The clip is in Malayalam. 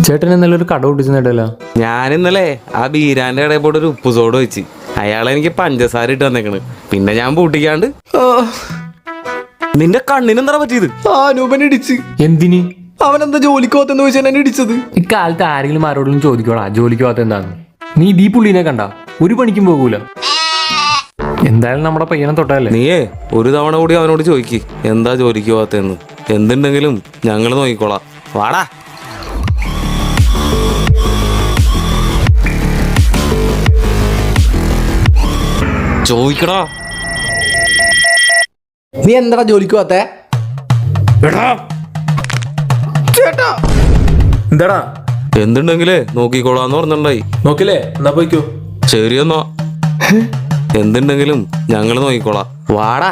ചേട്ടൻ ഇന്നലെ ഒരു കട പൊട്ടിച്ചെന്നിട്ടല്ലോ. ഞാൻ ഇന്നലെ ആ ബീരാന്റെ കടയിൽ പോയിട്ട് ഒരു ഉപ്പ് സോഡ വെച്ച് അയാളെനിക്ക് പഞ്ചസാര ഇട്ട് വന്നേക്കണ്. പിന്നെ ഞാൻ പൂട്ടിക്കാണ്ട് നിന്റെ കണ്ണിനെന്താ പറ്റിയത്? അനൂപനെ ഇടിച്ച്. എന്തിന്? അവനെന്താ ജോലിക്ക് പോകത്തെന്ന് ചോദിച്ചാൽ എന്നെ ഇടിച്ചത്. ഇക്കാലത്ത് ആരെങ്കിലും ആരോടും ചോദിക്കോളാ ജോലിക്ക് പോകാത്ത എന്താന്ന്. നീ ഈ പുള്ളിനെ കണ്ട ഒരു പണിക്കും പോകൂല. എന്തായാലും നമ്മുടെ പയ്യനെ തൊട്ടല്ലേ. നീയേ ഒരു തവണ കൂടി അവനോട് ചോദിക്ക് എന്താ ജോലിക്ക് പോകാത്തെന്ന്. എന്തുണ്ടെങ്കിലും ഞങ്ങൾ നോക്കിക്കോളാം. വാടാ. ചോദിക്കടാ. നീ എന്താ ജോലിക്ക് പോകാത്തെ? ചേട്ടാ എന്താടാ? എന്തുണ്ടെങ്കിലേ നോക്കിക്കോളാന്ന് പറഞ്ഞിട്ടുണ്ടായി. നോക്കില്ലേ, എന്നാ പോയിക്കോ. ശരിയെന്നോ. എന്തുണ്ടെങ്കിലും ഞങ്ങൾ നോക്കിക്കോളാം. വാടാ.